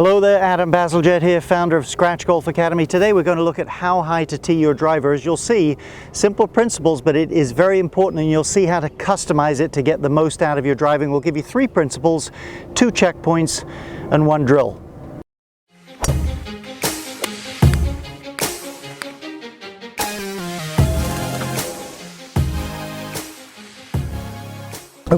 Hello there, Adam Bazalgette here, founder of Scratch Golf Academy. Today we're going to look at how high to tee your driver. As you'll see, simple principles, but it is very important, and you'll see how to customize it to get the most out of your driving. We'll give you 3 principles, 2 checkpoints, and 1 drill.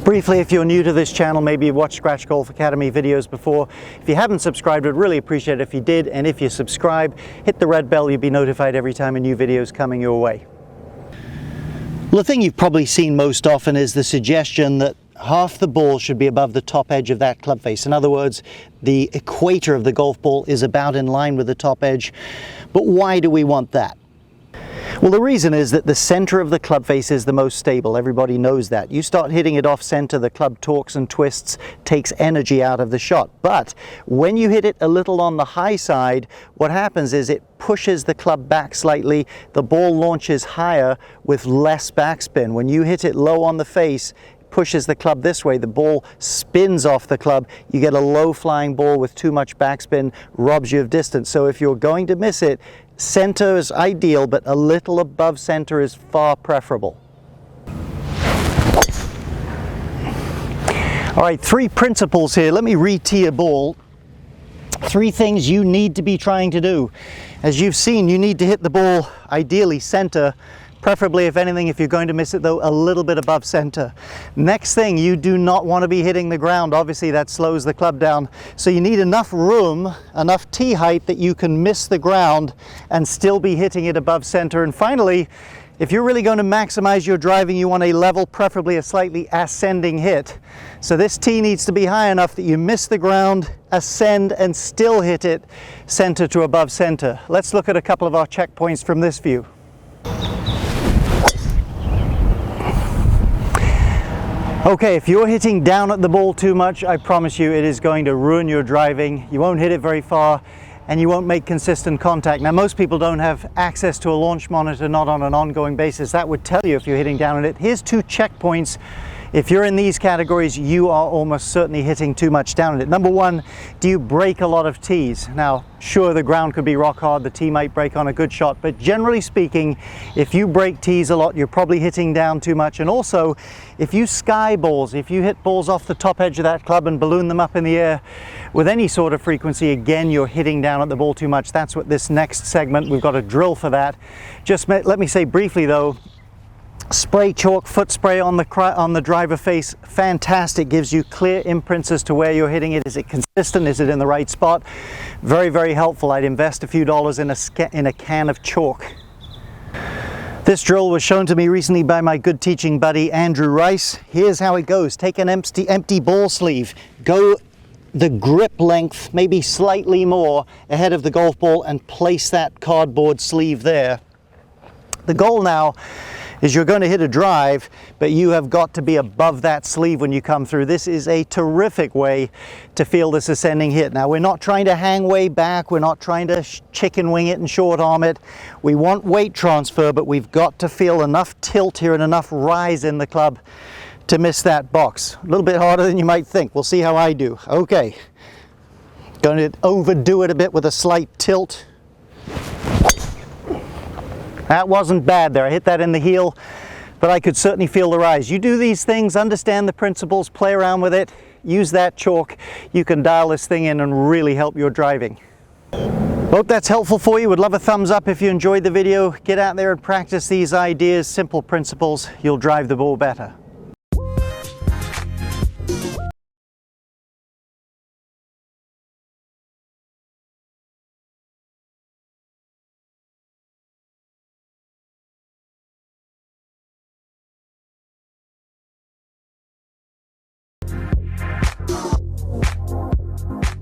Briefly, if you're new to this channel, maybe you've watched Scratch Golf Academy videos before. If you haven't subscribed, I'd really appreciate it if you did. And if you subscribe, hit the red bell, you'll be notified every time a new video is coming your way. Well, the thing you've probably seen most often is the suggestion that half the ball should be above the top edge of that club face. In other words, the equator of the golf ball is about in line with the top edge. But why do we want that? Well, the reason is that the center of the club face is the most stable. Everybody knows that. You start hitting it off center, the club torques and twists, takes energy out of the shot. But when you hit it a little on the high side, what happens is it pushes the club back slightly. The ball launches higher with less backspin. When you hit it low on the face, pushes the club this way, the ball spins off the club, you get a low flying ball with too much backspin, robs you of distance. So if you're going to miss it, center is ideal, but a little above center is far preferable. All right, 3 principles here. Let me re-tee a ball. 3 things you need to be trying to do. As you've seen, you need to hit the ball ideally center, preferably, if anything, if you're going to miss it though, a little bit above center. Next thing, you do not want to be hitting the ground. Obviously that slows the club down. So you need enough room, enough tee height that you can miss the ground and still be hitting it above center. And finally, if you're really going to maximize your driving, you want a level, preferably a slightly ascending hit. So this tee needs to be high enough that you miss the ground, ascend, and still hit it center to above center. Let's look at a couple of our checkpoints from this view. Okay, if you're hitting down at the ball too much, I promise you it is going to ruin your driving. You won't hit it very far and you won't make consistent contact. Now, most people don't have access to a launch monitor, not on an ongoing basis. That would tell you if you're hitting down at it. Here's 2 checkpoints. If you're in these categories, you are almost certainly hitting too much down at it. Number 1, do you break a lot of tees? Now, sure, the ground could be rock hard, the tee might break on a good shot, but generally speaking, if you break tees a lot, you're probably hitting down too much. And also, if you sky balls, if you hit balls off the top edge of that club and balloon them up in the air with any sort of frequency, again, you're hitting down at the ball too much. That's what this next segment, we've got a drill for that. Just let me say briefly though, spray chalk foot spray on the driver face, fantastic, gives you clear imprints as to where you're hitting it. Is it consistent? Is it in the right spot? Very, very helpful. I'd invest a few dollars in a can of chalk. This drill was shown to me recently by my good teaching buddy Andrew Rice. Here's how it goes. Take an empty ball sleeve, go the grip length, maybe slightly more ahead of the golf ball, and place that cardboard sleeve there. The goal now is you're going to hit a drive, but you have got to be above that sleeve when you come through. This is a terrific way to feel this ascending hit. Now, we're not trying to hang way back. We're not trying to chicken wing it and short arm it. We want weight transfer, but we've got to feel enough tilt here and enough rise in the club to miss that box. A little bit harder than you might think. We'll see how I do. Okay. Going to overdo it a bit with a slight tilt. That wasn't bad there. I hit that in the heel, but I could certainly feel the rise. You do these things, understand the principles, play around with it, use that chalk. You can dial this thing in and really help your driving. Hope that's helpful for you. Would love a thumbs up if you enjoyed the video. Get out there and practice these ideas, simple principles. You'll drive the ball better.